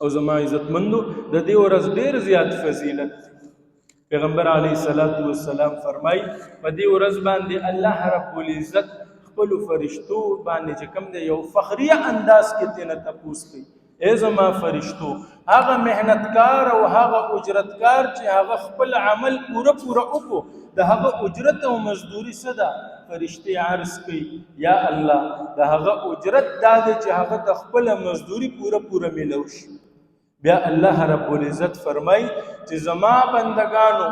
او زما عزتمندو د دې ورځ ډېر زیات فضیلت پیغمبر علیه الصلاۃ والسلام فرمای په دې ورځ باندې الله رب العزت خپل فرشتو باندې چې کوم دی یو فخریه انداز کې تنه تپوس کوي ای زما فرشتو هغه مهنتکار او هغه اجرتکار چې هغه خپل عمل پوره وکړو د هغه اجرت او مزدوري صدا فرشتي عرض کوي یا الله د هغه اجرت دا چې هغه د خپل مزدوري پوره ملو شي بیا الله رب العزت فرمای چې زما بندگانو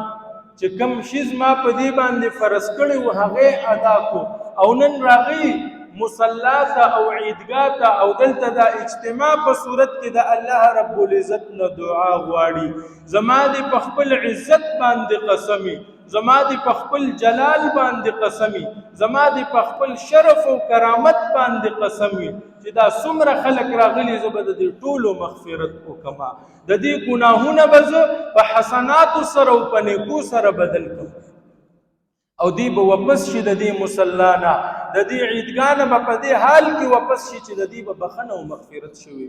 چې کم شیز ما په دې باندې فرض کړی و هغه ادا کو او نن راغی مصلاته او عیدګاه او دلته د اجتماع په صورت کې د الله رب العزت نه دعا غواړي زما دې په خپل عزت باندې قسمی زما دې په خپل جلال باندې قسمی زما دې په خپل شرف او کرامت باندې قسمی چې دا څومره خلک راغلي زه به د دې ټولو مغفرت وکما د دې ګناهونه به زه په حسناتو سره او په نیکو سره بدل کړم او دی به واپس شي د دې مصلانا د دې عیدګاه نه به په دې حال کې واپس شي چې د دې به بخښنه او مغفرت شوي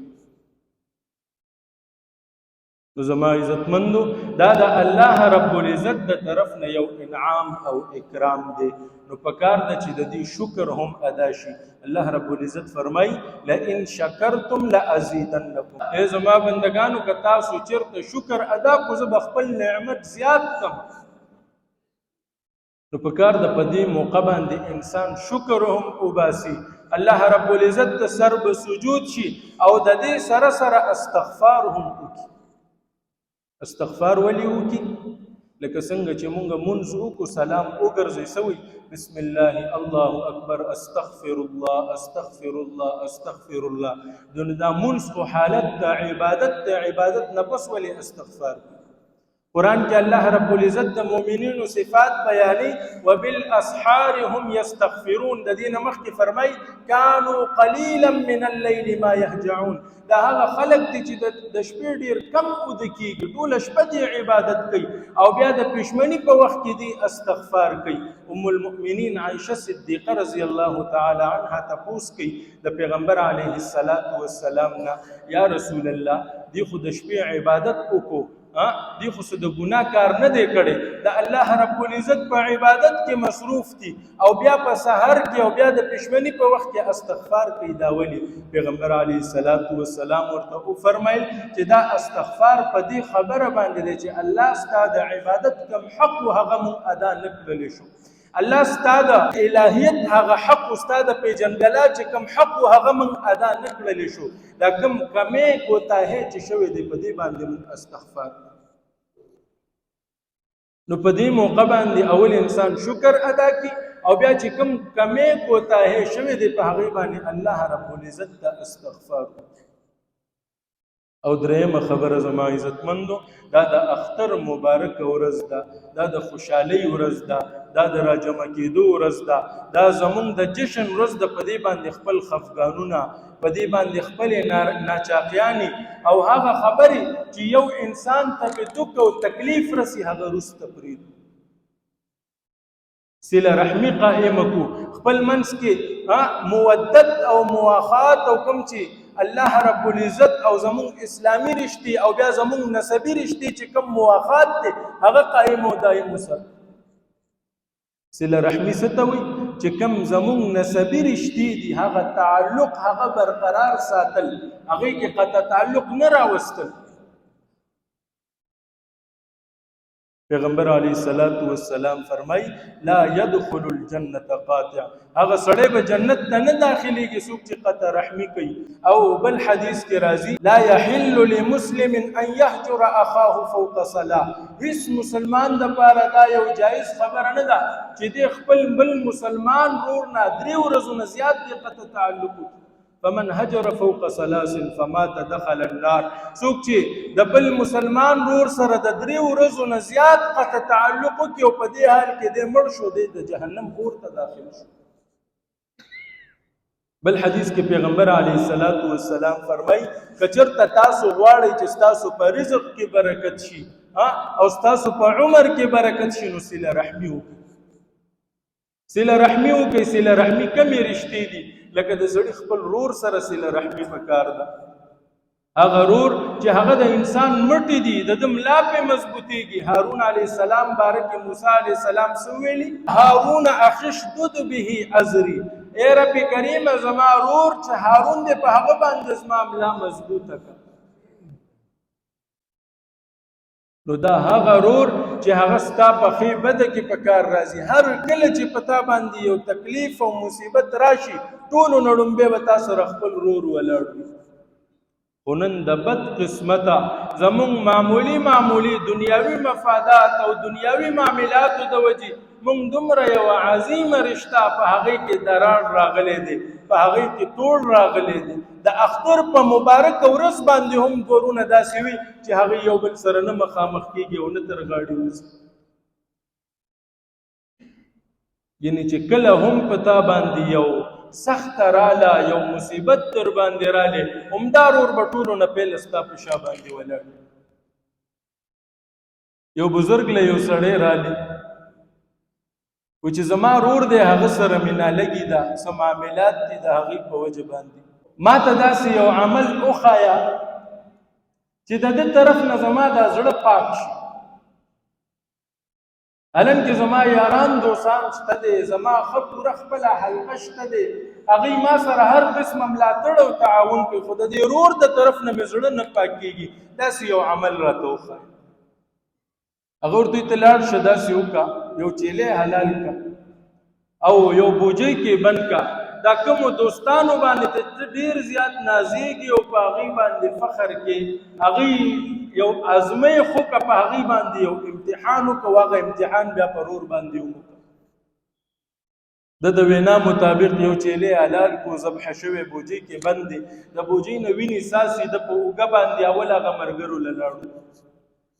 نو زما عزتمندو دا د الله رب العزت د طرف نه یو انعام او اکرام دی نو پکار ده چې د دې شکر هم ادا شي الله رب العزت فرمای لئن شکرتم لازیدنکم ای زما بندگانو که تاسو چیرته شکر ادا کو زه به خپل نعمت زیات کم نو پکار د پدې موقع باندې انسان شکر هم وباسي الله رب العزت ته سر به سجود شي او د دې سره سره استغفار هم وکړي استغفار ولي وکړي لکه څنګه چې مونږ منځ وکړو سلام وګرځي سوي بسم الله الله اکبر استغفر الله استغفر الله استغفر الله دا منځ خو حالت د عبادت نه پس ولي استغفار قرآن کې الله رب العزت د مؤمنینو صفات بیانې وبالاسحار هم یستغفرون د دې نه مخکې فرمای كانوا قليلا من الليل ما يهجعون دا هغه خلک دي چې د شپې ډیر کم ود کېږي ټوله شپه دې عبادت کوي او بیا د پښمنۍ په وخت کې دې استغفار کوي ام المؤمنین عائشه صدیقه رضی الله تعالی عنها تپوس کوي د پیغمبر علیه السلام نه یا رسول الله دې خو د شپې عبادت وکړو دی خو د ګناه کار نه دی کړی د الله رب العزت په عبادت کې مصروف دي او بیا په سحر کې او بیا د پښمنۍ په وخت کې استغفار کوي دا ولي پیغمبر علیه السلام ورته فرمایل چې دا استغفار په دې خبره باندې دی چې الله ستاسو د عبادت کوم حق هغه مون ادا نه کړلی شو الله ستاسو الہیت هغه حق ستاسو پیژندګلا چې کوم حق هغه مون ادا نه کړلی شو دا کوم کمې کوتاهي چې شوی دی په دې باندې مون استغفار نو په دې موقع باندې اول انسان شکر ادا کی او بیا چې کوم کمې کوتاهي شوی دی په هغه باندې الله رب العزت ته استغفار او درېمه خبره زما عزتمندو دا د اختر مبارک ورځ ده دا د خوشحالۍ ورځ ده دا د راجمع کېدو ورځ ده دا زمونږ د جشن ورځ ده په دې باندې خپل خفګانونه په دې باندې خپل ناچاقیانې او هغه خبرې چې یو انسان ته په دک او تکلیف رسي هغه وروسته پرېږدو صله رحمي قائمه کو خپل منځ کې مودت او مواخات او کوم چې الله رب العزت او زمون اسلامی رشتي او بیا زمون نسبی رشتي چې کوم مواخات دي هغه قائم او دائم وساتو صله رحمی ستوي چې کوم زمون نسبی رشتي دي هغه تعلق هغه برقرار ساتل هغه کې قطع تعلق نه راوستل پیغمبر علیه السلام فرمای لا يدخل الجنه قاطع هغه سړی به جنت ته نه داخليږي څوک چې قطع رحمی کوي او بل حدیث کې راځي لا يحل لمسلم ان يهجر اخاه فوق صلاه هیڅ مسلمان د پاره دا یو جایز خبره نه ده چې د خپل بل مسلمان ورور نه درې ورځې نه زیات د قطع تعلق فمن هجر فوق ثلاث فمات دخل النار څوک چې د بل مسلمان ورور سره د درې ورځې نه زیات قطع تعلق کوي او په دې حال کې د مړ شو د جهنم اور ته داخل شو بل حدیث کې پیغمبر علیه السلام فرمای کچرته تاسو غواړئ چې تاسو په رزق کې برکت شي او تاسو په عمر کې برکت شي نو صله رحمی وکړئ صله رحمی وکړئ صله رحمی کمې رشتې دي لکه د زړه خپل رور سره صله رحمی پکار ده هغه رور چې هغه د انسان مټې دي د ده ملا پې مضبوطېږي. هارون علیه السلام باره کې موسی علیه السلام څه ویلي؟ هارون اخي اشدد به ازري، ای رب کریمه زما رور چې هارون دی په هغه باندې زما ملا مضبوطه کړه. نو دا هغه رور چې هغه ستا په ښې بده کې په کار راځي. هر کله چې په تا باندې یو تکلیف او مصیبت راشي ټولو نه لومبی به تا سره خپل رور ولاړ وي. خو نن د بد قسمته زمونږ معمولي دنیاوي مفادات او دنیاوي معاملاتو د وجې مونږ دومره یوه عظیمه رشته په هغې کې درار راغلی دی، په هغې کې توړ راغلی دی. د اختر په مبارکه ورځ باندې هم دورونه داسې وي چې هغې یو بل سره نه مخامخ کېږي او نه تر غاړې وځي. یعنې چې کله هم په تا باندې یو سخت راله، یو مصیبت در باندې رالی، همدا رور به ټولو نه پیل ستا په شا باندې ولاړ. یو بزرګ له یو سړی رالی و چې زما رور دی هغه سره مینه لګي ده، څه معاملات دي د هغې په وجه باندې. ما ته داسې یو عمل وښایه چې د ده طرف نه زما دا زړه پاک شي. هلن کې زما یاران دوستان شته دی، زما ښه پوره خپله حلقه شته دی، هغوی ما سره هر قسمه ملاتړ او تعاون کوي، خو د دې رور د طرف نه مې زړه نه پاکېږي. داسې یو عمل راته وښایه. هغه ورته ته لاړ شه، داسې وکړه، یو چیلی حلال کړه او یو بوجۍ کې بند کړه. دا کومو دوستانو باندې ته ډېر زیات نازېږي او په هغوی باندې فخر کې هغوی یو ازمۍ خو که په هغوی باندې یو امتحان وکړه، هغه امتحان بیا په رور باندې وکړه. د وینا مطابق یو چیلی حلال کو، ذبحه شوی بوجۍ کې بند دی، د بوجۍ نه وینې څاڅي، د په اوږه باندې اول هغه ملګرو له لاړو.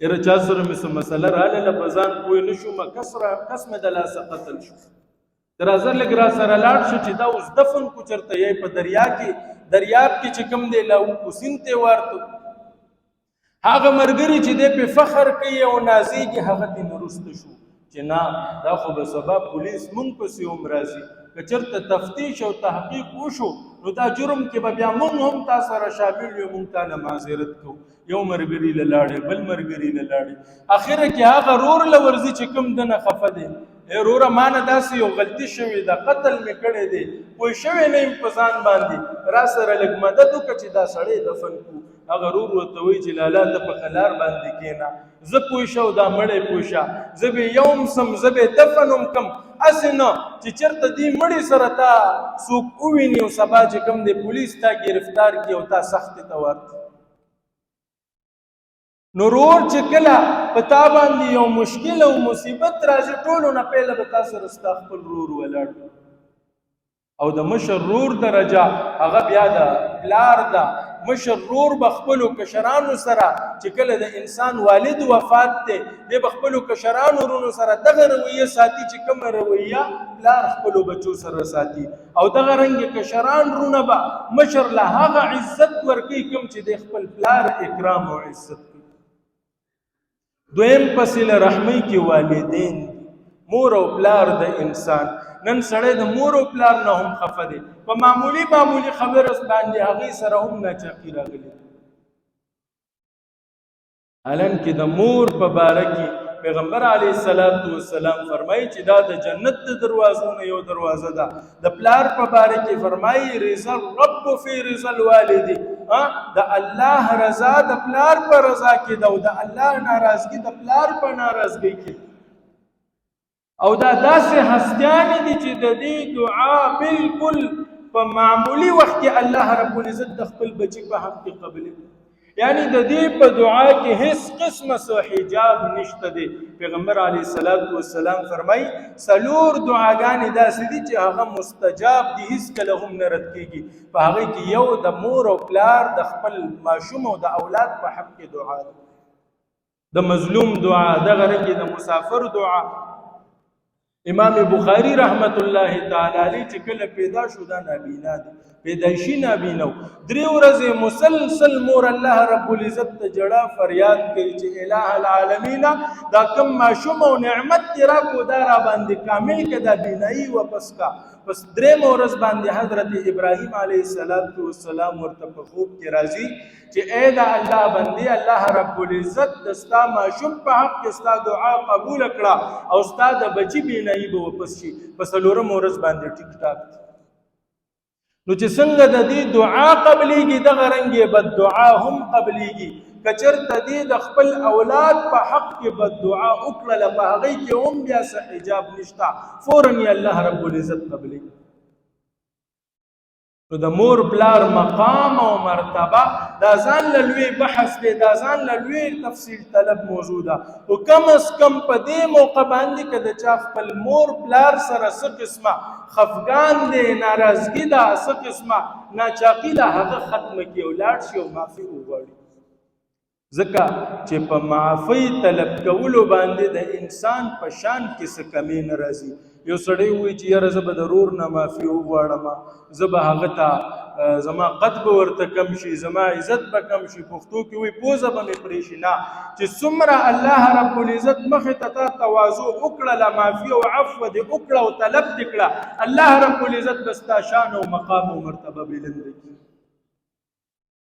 یاره چا سره مې څه مسله راغله په ځان پوه نه شومه، کس مې د لاسه قتل شو. درازه لږ را سره لاړ شو چې دا اوس دفن کو چېرته یې په دریاب کې چې کوم دی لاوکو سیند ته ورته. هغه ملګري چې دی پې فخر کوي او نازېږي هغه ترې نه وروسته شو چې نه دا خو به سبا پولیس مونږ پسې هم راځي، که چېرته تفتیش او تحقیق وشو نو دا جرم کې به بیا مونږ هم تا سره شامل یو، مونږ تا نه معذرت کوو. یو ملګري له لاړې، بل ملګري له لاړې، اخره کې هغه رور له ورځي چې کوم ده نه خفه دی. ای وروره ما نه داسې یو غلطي شوې ده، قتل مې کړی دی، پوه شوی نه یم په ځان باندې، را سره لږ مدد وکړه چې دا سړی دفن کړو. هغه رور ورته وایي چې لالا ته په خلار باندې کښېنه، زه پوه شه او دا مړی پوه شه، زه به یې یوم سم، زه به یې دفن هم کم، هسې نه چې چېرته دې مړي سره تا څوک وویني او سبا چې کوم دی پولیس تا ګرفتار کړي او تا سختې ته ورکړي. نو رور چې کله په تا باندې یو مشکل او مصیبت راځي ټولو نه پیله به تا سره ستا خپل رور ولاړ او د مشر رور درجه هغه بیا د پلار ده. مشر رور به خپلو کشرانو سره چې کله د انسان والد وفات دی دی به خپلو کشرانو ورونو سره دغه رویه ساتي چې کومه رویه پلار خپلو بچو سره ساتي، او دغه رنګې کشران رونه به مشر له هغه عزت ورکوي کوم چې د خپل پلار اکرام او عزت کوي. دویم پسې له رحمۍ کې والدین، مور او پلار د انسان. نن سړی د مور او پلار نه هم خفه دی، په معمولي خبره باندې هغې سره هم ناچاقي راغلي. حالان کې د مور په باره کې پیغمبر علیه السلام فرمایي چې دا د جنت د دروازو نه یو دروازه ده. د پلار په باره کې فرمایي رضا الرب فی رضا الوالد، د الله رضا د پلار په رضا کې ده او د الله ناراضګي د پلار په ناراضګۍ کې. او دا داسې هستیانې دي چې د دې دعا بالکل په معمولي وخت کې الله رب العزت د خپل بچي په حق کې قبلوي. یعنی د دې په دعا کې هیڅ قسمه څه حجاب نشته دی. پیغمبر علیه السلام فرمایي څلور دعاګانې داسې دي چې هغه مستجاب دي، هیڅکله هم نه رد کېږي. په هغې کې یو د مور او پلار د خپل ماشوم او د اولاد په حق کې دعا ده، د مظلوم دعا، دغه رنګې د مسافر دعا. امام بخاری رحمت الله تعالی علیه چې کله پیدا شو دا نابینا دی، پیدایشي نابینا. 3 ورځې مسلسل مور الله رب العزت ته جړه فریاد کوي چې الہ العالمین دا کم ماشوم او نعمت دې راکړو دا را باندې کامل کړه دا بینایي واپس کا. پس 3 ورځ باندې حضرت ابراهیم علیه السلام ورته په خوب کې راځي چې اے دا الله بندي الله رب العزت دستا ماشوم په حق کې ستا دعا قبول کړه او ستا د بچي بینایي به واپس شي. په 4 ورځ باندې ټیک ټاک. نو چې څنګه د دې دعا قبليږي دغه رنګه بد دعا هم قبليږي. کچرته دې د خپل اولاد په حق کې بد دعا وکړه په هغه کې هم بیا څه حجاب نشتا فورا یې الله رب العزت قبلي. نو د مور بلار مقام او مرتبه دا ځان له لوی بحث دی دا ځان له لوی تفصیل طلب موضوع ده. او کم از کم په دې موقع باندې که د چا خپل مور بلار سره څه قسمه خفګان دی ناراضګي ده څه قسمه ناچاقي ده هغه ختمه کړي او لاړ شي او معافي وغواړي. ځکه چې په معافی طلب کولو باندې د انسان په شان کې څه کمی نه راځي. یو سړی وایي چې یاره زه به د رور نه معافي وغواړم زه به هغه ته زما قد به ورته کم شي زما عزت به کم شي. پښتو کې وایي پوزه به مې پرې شي. نه چې څومره الله رب العزت مخې ته تا تواضع وکړله معافي او عفو دې وکړه او طلب دې کړه الله رب العزت به ستا شان او مقام او مرتبه بلنده کړي.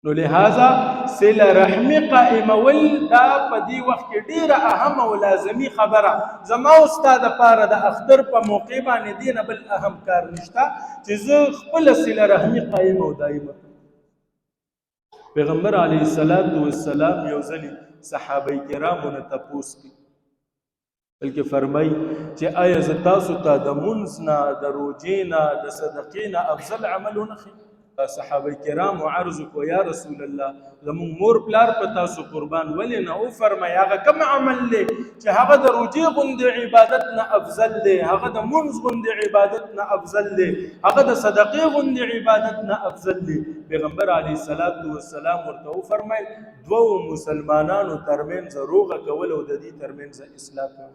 نو لہذا صله رحمی قائمول دا په دې وخت کې ډیره اهم او لازمی خبره. زما او ستا دپاره د اختر په موقع باندې دې نه بل اهم کار نشته چې زه خپله صله رحمي قایم او دایمه. پیغمبر علیه السلام یو ځلې صحابه کرامو نه تپوس کوي بلکې فرمایي چې آیا زه تاسو ته د مونځ نه د روژې نه د صدقې نه افضل عمل ونه ښیم؟ صحابه کرام عرض کو یا رسول الله زمون مور پلار په تاسو قربان ولې نه او فرمایا هغه کوم عمل دی چې هغه د روجي غوندې عبادت نه افضل دی هغه د منځ غوندې عبادت نه افضل دی هغه د صدقې غوندې عبادت نه افضل دی. پیغمبر علیه السلام ورته فرمایي دوه مسلمانانو ترمنځ روغه کول او د دې ترمنځ اصلاح کول.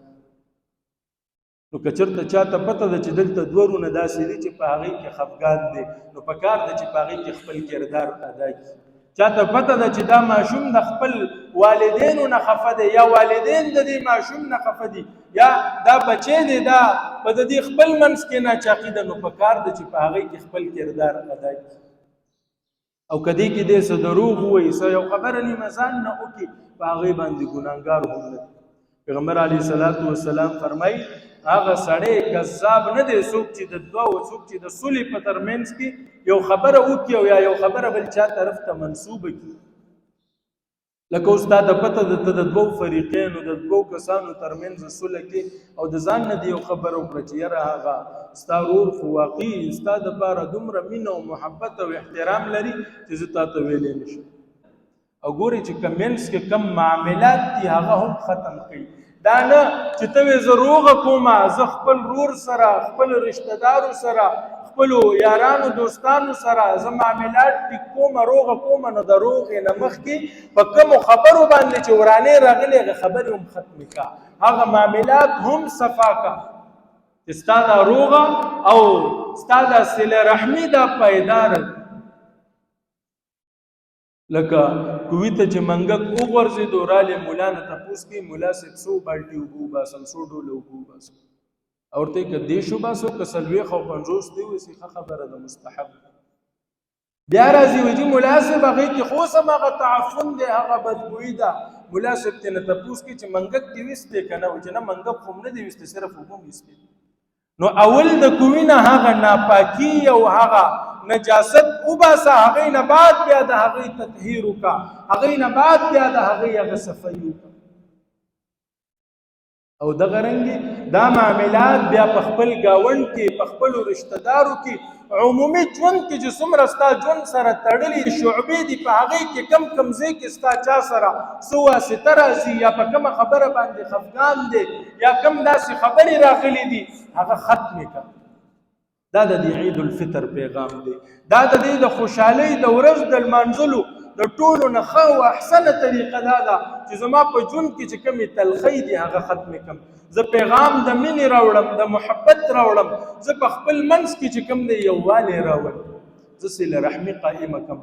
نو کچرته چاته پته ده چې دلته دورونه داسې دي چې په هغې کې خفګان دی نو په کار ده چې په هغې کې خپل کردار ادا کړي. چاته پته ده چې دا ماشوم د خپل والدینو نه خفه دی یا والدین د دې ماشوم نه خفه دي یا دا بچی دی دا په د دې خپل منځ کې ناچاقي ده نو په کار ده چې په هغې کې خپل کردار ادا کړي. او که دې کې دی څه دروغ ووایي څه یو خبره نیمه ځان نه وکړي په هغې باندې ګناهګار هم نه دی. پیغمبر علیه السلام فرمایي هغه سړی کذاب نه دی څوک چې د دوه څوک چې د صلح په ترمنځ کې یو خبره وکړي او یا یو خبره بل چا طرف ته منسوبه کړي. لکه اوس تا د پته ده ته د دوو فریقینو د دوو کسانو ترمنځ صلح کې او د ځان نه دی یو خبره وکړه چې یاره هغه ستا ورور خو واقعي ستا دپاره دومره مینه او محبت او احترام لري چې زه تا ته ویلی نه شم. او ګورې چې که منځ کې کم معاملات دي هغه هم ختم کړي. دا نه چې ته وې زه روغه کومه زه خپل رور سره خپل رشته دارو سره خپلو یارانو دوستانو سره زه معاملات ټیک کومه روغه کومه نو د روغې نه مخکې په کومو خبرو باندې چې ورانې راغلې هغه خبرې هم ختمې کا هغه معاملات هم صفا کا چې ستا دا روغه او ستا دا صله رحمي دا پایدار لکه کوی ته چې منګک وغورځېدو رالې مولا نه تپوس کوي مولا صاحب څو بالټي اوبه وباسم څو ډوله اوبه وباسم او ورته یې که دېرش وباسو که 40 او 50 دی وایي ښه خبره ده مستحب. بیا راځي وایي چې مولا صاحب هغې کې خو اوس هم هغه تعفن دی هغه بدبویي ده. مولا صاحب ترې نه تپوس کوي چې منګک دې ویستې که نه وایي چې نه منګک خو هم نه دی ویستې صرف اوبه هم ویستې. نو اول د کوی نه هغه ناپاکي او هغه نجاست وباسه هغې نه بعد بیا د هغې تطهیر وکړه هغې نه بعد بیا د هغې هغه صفایي وکړه. او دغه رنګې دا معاملات بیا په خپل ګاونډ کې په خپلو رشته دارو کې عمومي ژوند کې چې څومره ستا ژوند سره تړلي شعبې دي په هغې کې کم کم ځای کې ستا چا سره څه واسطه راځي یا په کومه خبره باندې خفګان دی یا کم داسې خبرې راغلي دي هغه ختمې کړه. دا د دې عید الفطر پیغام دی. دا د دې د خوشحالۍ د ورځ د لمانځلو د ټولو نه ښه او احسنه طریقه دا ده چې زما په ژوند کې چې کومې تلخۍ دي هغه ختمې کړم. زه پیغام د مینې راوړم د محبت راوړم زه په خپل منځ کې چې کوم دی یووالی راوړم. زه صله رحمي قائمه کم،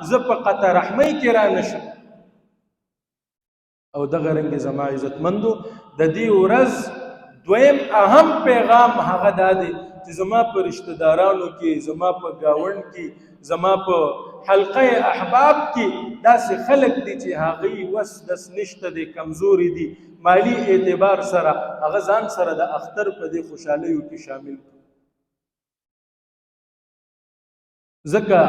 زه په قطع رحمۍ کې را نشم. او دغه رنګ زما عزتمندو د دې ورځ دویم اهم پیغام هغه دا دی چې زما په رشتہ دارانو کې، زما په گاوند کې، زما په حلقه احباب کې داسې خلک دي چې هغوی وس دس نشته دی، کمزوري دي، مالی اعتبار سره هغه ځان سره د اختر په دې خوشحالیو کې شامل کړي. ځکه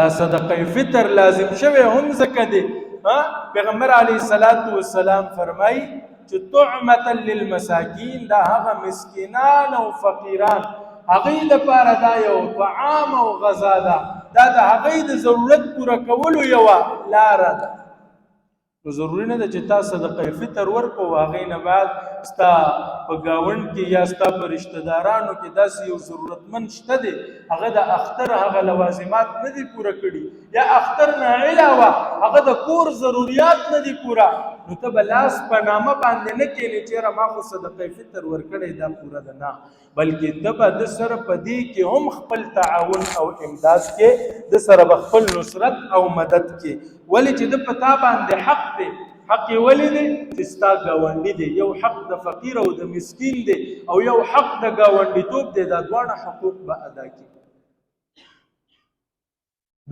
دا صدقه فطر لازم شوی هم ځکه دی. پیغمبر علیه السلام فرمایي چې طعمة للمساکین، دا هغه مسکینان او فقیران هغوی لپاره دا یو طعام او غذا ده، دا د هغوی د ضرورت پوره کولو یوه لاره ده. نو ضروري نه ده چې تا صدقه فطر ورکړو، هغې نه بعد ستا په ګاونډ کې یا ستا په رشته دارانو کې داسې یو ضرورتمند شته دی هغه د اختر هغه لوازمات نه دي پوره کړي، یا اختر نه علاوه هغه د کور ضروریات نه دي پوره، نو ته به لاس په نامه باندې نه کښېنې چېرې ما خو صدقه فطر ورکړی دا پوره ده، نه، بلکې ته به د سره په دې کې هم خپل تعاون او امداد کې، د سره به خپل نصرت او مدد کې. ولې چې د په تا باندې حق دی. حق یې ولې دی چې ستا ګاونډي دی، یو حق د فقیر او د مسکین دی او یو حق د ګاونډیتوب دی، دا دواړه حقوق به ادا کړي.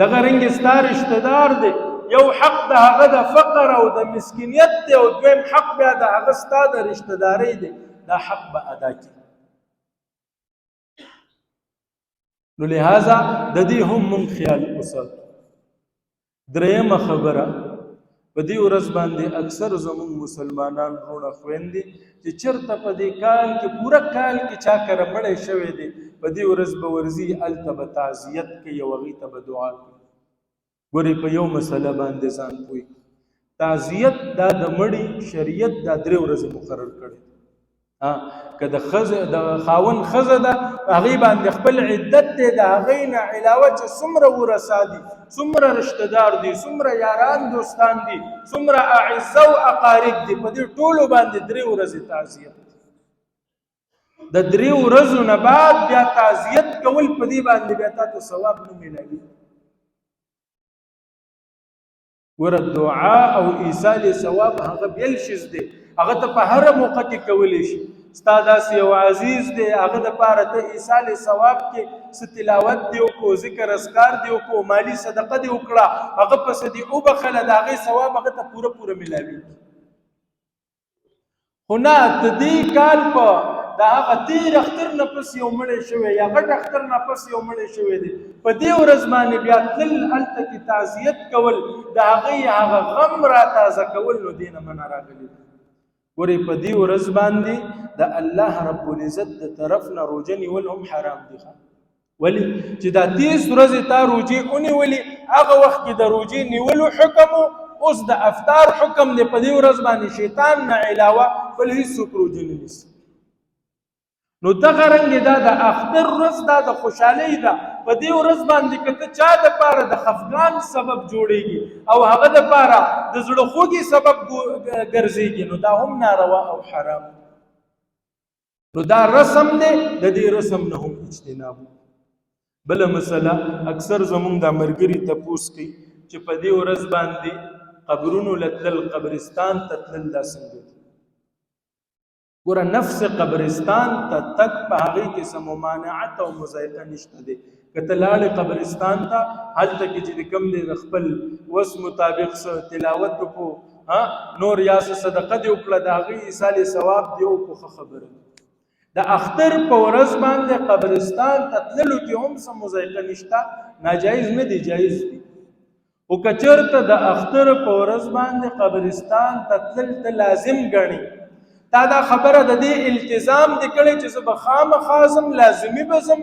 دغه رنګې ستا رشته دار دی، یو حق د هغه د فقر او د مسکینیت دی او دویم حق بیا د هغه ستا د رشته دارۍ دی، دا حق به ادا کړي. نو لہذا د دې هم مونږ خیال وساتو. درېیمه خبره، په دې ورځ باندې اکثر زموږ مسلمانان وروڼه خویندې چې چېرته په دې کال کې پوره کال کې چا کره مړی شوی دی، په دې ورځ به ورځي هلته به تعزیت کوي او هغوی ته به دعا کوي. ګورئ په یو مسله باندې ځان پوه کړئ، تعزیت دا د مړي شریعت دا 3 ورځې مقرر کړی. که د خاوند ښځه ده هغې باندې خپل عدت دی، د هغې نه علاوه چې څومره ورثه دي، څومره رشته دار دي، څومره یاران دوستان دي، څومره اعزه او اقارب دي، په دې ټولو باندې 3 ورځې تعزیت دی. د 3 ورځو نه بعد بیا تعزیت کول په دې باندې بیا تاته ثواب نه میلاوي. ګوره دعا او ایصال ثواب هغه بیل شیز دی، هغه ته په هره موقع کې کولی شي. ستا داسې یو عزیز دی هغه دپاره ته ایصال ثواب کې څه تلاوت دی وکړو، ذکر اذکار دی وکړو، مالي صدقه دی وکړه، هغه پسې دې وبخله، د هغې ثواب هغه ته پوره پوره میلاویږي. خو نه د دې کال په د هغه تېر اختر نه پس یو مړی شوی یا غټ اختر نه پس یو مړی شوی دی، په دې ورځ باندې بیا تلل هلته کې تعزیت کول، د هغې هغه غم را تازه کول، نو دې نه منع راغلي. ګورئ په دې ورځ باندې د الله رب العزت د طرف نه روژه نیول هم حرام دي. ولې چې دا 30 ورځې تا روژې ونیولې، هغه وخت کې د روژې نیولو حکم اوس د افطار حکم دی. په دې ورځ باندې شیطان نه علاوه بل هېڅوک روژه نه نیسي. نو دغه رنګې دا د اختر ورځ دا د خوشحالۍ ده. په دې ورځ باندې که ته چا دپاره د خفګان سبب جوړېږي او هغه دپاره د زړه خوږي سبب ګرځېږي، نو دا هم ناروا او حرام. نو دا رسم دی، د دې رسم نه هم اجتناب. بله مسله، اکثر زمونږ دا ملګري تپوس کوي چې په دې ورځ باندې قبرونو له تلل، قبرستان ته تلل، دا څنګه دي؟ ګوره نفس قبرستان ته تک په هغې کې څه ممانعت او مضایقه نشته دی. که ته لاړې قبرستان ته، هلته کې چې د کوم دی د خپل وس مطابق څه تلاوت وکړو، نور یا څه صدقه دې وکړه، د هغې ایصال ثواب دې وکړو، ښه خبره ده. د اختر په ورځ باندې قبرستان ته تللو کې هم څه مضایقه نشته، ناجایز نه دی، جایز دی. خو که چېرته د اختر په ورځ باندې قبرستان ته تلل ته لازم ګڼي، تا دا خبره د دې التزام دی کړی چې زه به خامخا ځم، لازمي به ځم،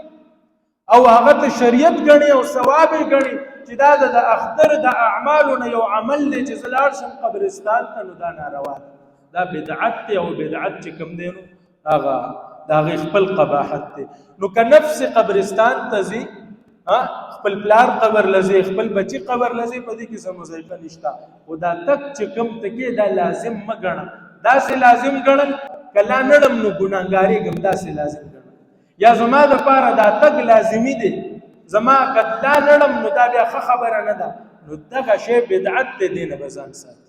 او هغه ته شریعت ګڼي او ثواب یې ګڼي چې دا د اختر د اعمالو نه یو عمل دی چې زه لاړ شم قبرستان ته، نو دا ناروا دی، دا بدعت دی. او بدعت چې کوم دی نو هغه د هغې خپل قباحت دی. نو که نفس قبرستان ته ځي، خپل پلار قبر لځي، خپل بچي قبر لځي، په دې کې څه مضایقه نشته. خو دا تک چې کوم ته کې دا لازم مه ګڼه. داسې لازم ګڼل که لا نړم نو ګناهګارېږم، داسې لازم ګڼل. یا زما دپاره دا تګ لازمي دی زما قتلا لړم نو دا بیا ښه خبره نه ده. نو دغه شی بدعت دی، دې نه به ځان ساتي.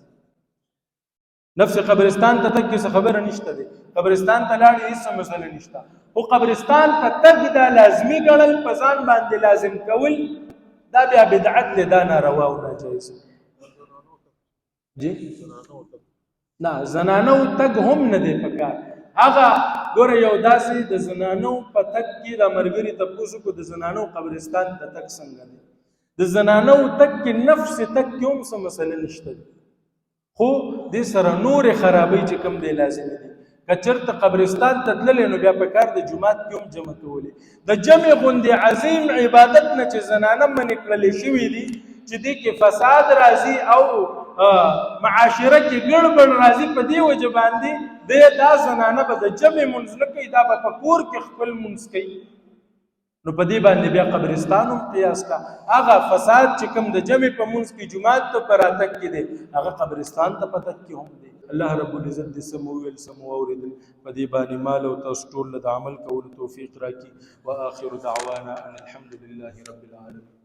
نفس قبرستان ته تګ څه خبره نشته دی، قبرستان ته لاړ هیڅ مسله نشته، خو قبرستان ته تګ دا لازمي ګڼل، په ځان باندې لازم کول دا بیا بدعت دی، دا ناروا او ناجایز. جی نه زنانو تګ هم نه دی پکار. هغه ګوره یو داسې د زنانو په تګ کې د مرګري تپوسو کو د زنانو قبرستان ته تګ څنګه دی، د زنانو تګ کې نفس تګ کې هم څه مسله نشته دی، خو دې سره نور خرابۍ چې کوم دی لازم دي. که چېرته قبرستان ته تللی نو بیا په کار د جومات کې هم جمع کولې. د جمع غوندې عظیم عبادت نه چې زنانه منې کړلې شوي دي چې دې کې فساد راځي او معاشره کې ګړبړ راځي، په دې وجه باندې دا زنانه به د جمع مونځ نه کوي، دا به په کور کې خپل مونځ کوي. نو په دې باندې بیا قبرستان هم قیاس کا. هغه فساد چې کوم د جمع په مونځ کې جومات ته په راتګ کې دی، هغه قبرستان ته په تګ کې هم دی. الله رب العزت دې سم وویل سم واورېدل، په دې باندې مال او تاسو ټول له عمل کولو توفیق راکړي. واخر دعوانا ان الحمد لله رب العالمین.